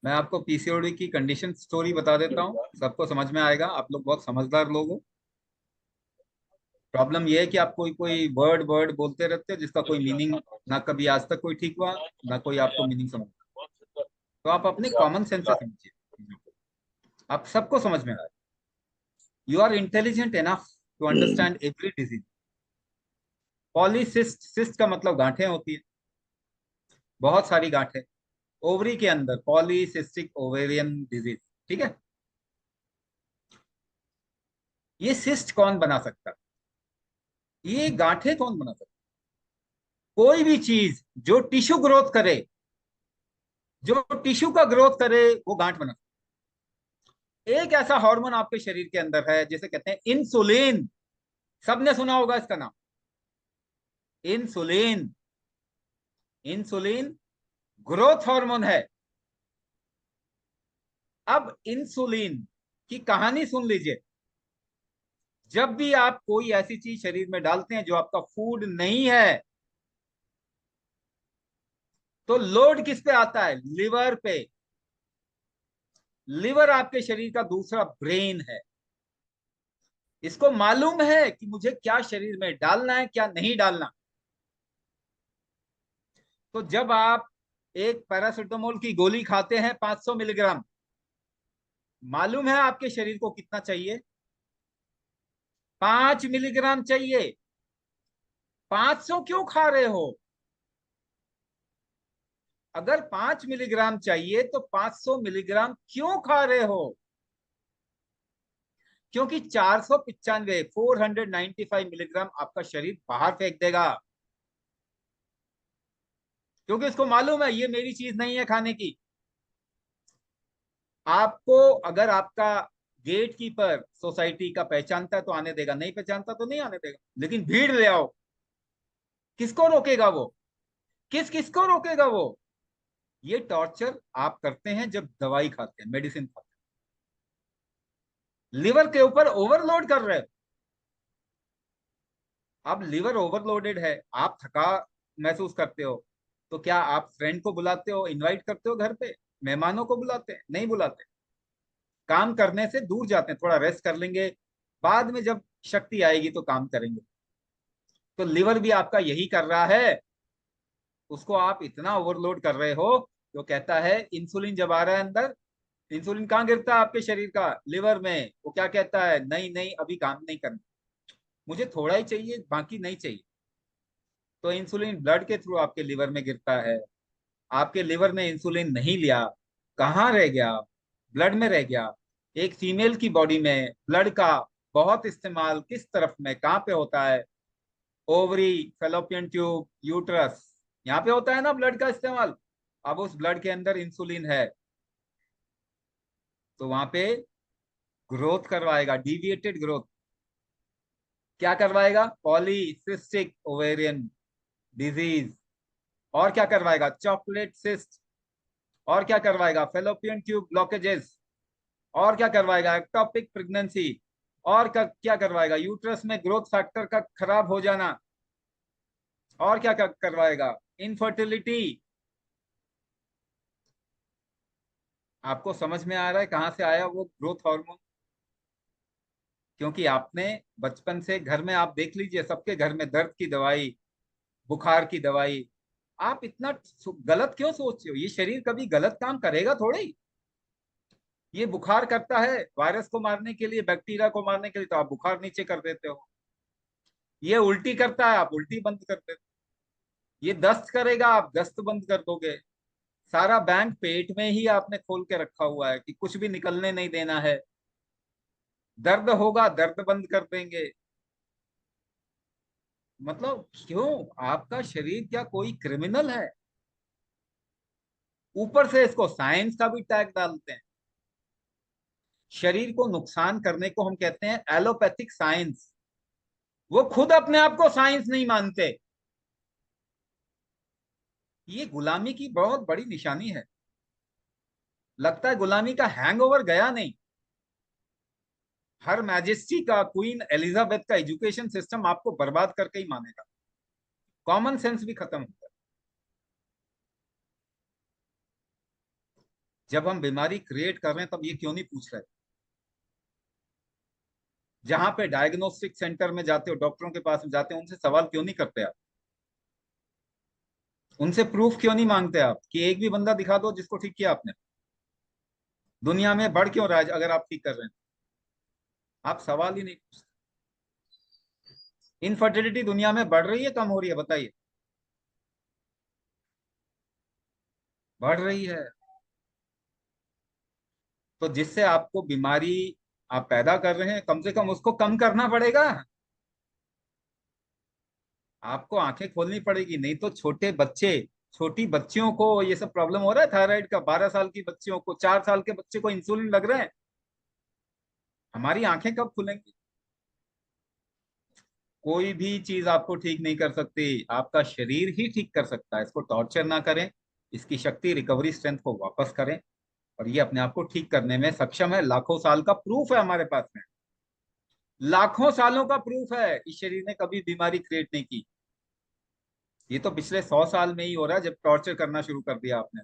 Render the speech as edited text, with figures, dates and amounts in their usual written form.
मैं आपको पीसीओडी की कंडीशन स्टोरी बता देता हूँ, सबको समझ में आएगा। आप लोग बहुत समझदार लोग हो। प्रॉब्लम ये है कि आप कोई कोई वर्ड वर्ड बोलते रहते हो जिसका कोई मीनिंग ना कभी आज तक कोई ठीक हुआ, ना कोई आपको मीनिंग समझ। तो आप अपने कॉमन सेंस से समझिए, आप सबको समझ में आए। You are intelligent enough to understand every disease. Polycyst, cyst का मतलब गांठें होती है, बहुत सारी गांठें ओवरी के अंदर, पॉलीसिस्टिक ओवेरियन डिजीज। ठीक है। ये सिस्ट कौन बना सकता है, ये गांठें कौन बना सकता है? कोई भी चीज जो टिश्यू ग्रोथ करे, जो टिश्यू का ग्रोथ करे, वो गांठ बना सकता है। एक ऐसा हार्मोन आपके शरीर के अंदर है जिसे कहते हैं इंसुलिन। सबने सुना होगा इसका नाम, इंसुलिन। इंसुलिन ग्रोथ हार्मोन है। अब इंसुलिन की कहानी सुन लीजिए। जब भी आप कोई ऐसी चीज शरीर में डालते हैं जो आपका फूड नहीं है, तो लोड किस पे आता है? लिवर पे। लिवर आपके शरीर का दूसरा ब्रेन है। इसको मालूम है कि मुझे क्या शरीर में डालना है, क्या नहीं डालना। तो जब आप एक पैरासिटामोल की गोली खाते हैं 500 मिलीग्राम, मालूम है आपके शरीर को कितना चाहिए? 5 मिलीग्राम चाहिए। 500 क्यों खा रहे हो? अगर 5 मिलीग्राम चाहिए तो 500 मिलीग्राम क्यों खा रहे हो? क्योंकि 495, 495 मिलीग्राम आपका शरीर बाहर फेंक देगा। क्योंकि उसको मालूम है ये मेरी चीज नहीं है खाने की। आपको अगर आपका गेट कीपर सोसाइटी का पहचानता है तो आने देगा, नहीं पहचानता तो नहीं आने देगा। लेकिन भीड़ ले आओ, किसको रोकेगा वो? किसको रोकेगा वो? ये टॉर्चर आप करते हैं जब दवाई खाते हैं, मेडिसिन खाते हैं। लिवर के ऊपर ओवरलोड कर रहे हैं। अब लिवर ओवरलोडेड है, आप थका महसूस करते हो, तो क्या आप फ्रेंड को बुलाते हो, इनवाइट करते हो घर पे? मेहमानों को बुलाते हैं? नहीं बुलाते। काम करने से दूर जाते हैं, थोड़ा रेस्ट कर लेंगे, बाद में जब शक्ति आएगी तो काम करेंगे। तो लिवर भी आपका यही कर रहा है। उसको आप इतना ओवरलोड कर रहे हो, तो कहता है इंसुलिन जब आ रहा है अंदर, इंसुलिन कहाँ गिरता है आपके शरीर का? लिवर में। वो क्या कहता है? नहीं नहीं, अभी काम नहीं करना, मुझे थोड़ा ही चाहिए, बाकी नहीं चाहिए। तो इंसुलिन ब्लड के थ्रू आपके लिवर में गिरता है। आपके लिवर ने इंसुलिन नहीं लिया, कहाँ रह गया? ब्लड में रह गया। एक फीमेल की बॉडी में ब्लड का बहुत इस्तेमाल किस तरफ में, कहाँ पे होता है? ओवरी, फेलोपियन ट्यूब, यूट्रस, यहाँ पे होता है ना ब्लड का इस्तेमाल। अब उस ब्लड के अंदर इंसुलिन है, तो वहां पे ग्रोथ करवाएगा, डिविएटेड ग्रोथ। क्या करवाएगा? Polycystic ovarian disease. और क्या करवाएगा? Chocolate cyst. और क्या करवाएगा? Fallopian tube blockages. और क्या करवाएगा? Ectopic pregnancy. और क्या करवाएगा? यूट्रस में ग्रोथ फैक्टर का खराब हो जाना। और क्या करवाएगा? इनफर्टिलिटी। आपको समझ में आ रहा है कहाँ से आया वो ग्रोथ हार्मोन? क्योंकि आपने बचपन से घर में, आप देख लीजिए सबके घर में दर्द की दवाई, बुखार की दवाई। आप इतना गलत क्यों सोचते हो? ये शरीर कभी गलत काम करेगा थोड़े ही। ये बुखार करता है वायरस को मारने के लिए, बैक्टीरिया को मारने के लिए, तो आप बुखार नीचे कर देते हो। ये उल्टी करता है, आप उल्टी बंद कर देते हो। ये दस्त करेगा, आप दस्त बंद कर दोगे। सारा बैंक पेट में ही आपने खोल के रखा हुआ है कि कुछ भी निकलने नहीं देना है। दर्द होगा, दर्द बंद कर देंगे। मतलब क्यों? आपका शरीर क्या कोई क्रिमिनल है? ऊपर से इसको साइंस का भी टैग डालते हैं। शरीर को नुकसान करने को हम कहते हैं एलोपैथिक साइंस। वो खुद अपने आप को साइंस नहीं मानते। ये गुलामी की बहुत बड़ी निशानी है। लगता है गुलामी का हैंगओवर गया नहीं। हर मैजेस्टी का, क्वीन एलिजाबेथ का एजुकेशन सिस्टम आपको बर्बाद करके ही मानेगा। कॉमन सेंस भी खत्म होता है। जब हम बीमारी क्रिएट कर रहे हैं तब ये क्यों नहीं पूछ रहे? जहां पे डायग्नोस्टिक सेंटर में जाते हो, डॉक्टरों के पास में जाते हो, उनसे सवाल क्यों नहीं करते आप? उनसे प्रूफ क्यों नहीं मांगते आप कि एक भी बंदा दिखा दो जिसको ठीक किया आपने? दुनिया में बढ़ क्यों रहा है अगर आप ठीक कर रहे हैं? आप सवाल ही नहीं पूछते। इनफर्टिलिटी दुनिया में बढ़ रही है, कम हो रही है, बताइए? बढ़ रही है। तो जिससे आपको बीमारी आप पैदा कर रहे हैं, कम से कम उसको कम करना पड़ेगा। आपको आंखें खोलनी पड़ेगी, नहीं तो छोटे बच्चे, छोटी बच्चियों को ये सब प्रॉब्लम हो रहा है थायराइड का, 12 साल की बच्चियों को, 4 साल के बच्चे को इंसुलिन लग रहे हैं। हमारी आंखें कब खुलेंगी? कोई भी चीज आपको ठीक नहीं कर सकती, आपका शरीर ही ठीक कर सकता है। इसको टॉर्चर ना करें, इसकी शक्ति, रिकवरी स्ट्रेंथ को वापस करें, और ये अपने आप को ठीक करने में सक्षम है। लाखों साल का प्रूफ है हमारे पास में। लाखों सालों का प्रूफ है, इस शरीर ने कभी बीमारी क्रिएट नहीं की। ये तो पिछले 100 साल में ही हो रहा है, जब टॉर्चर करना शुरू कर दिया आपने।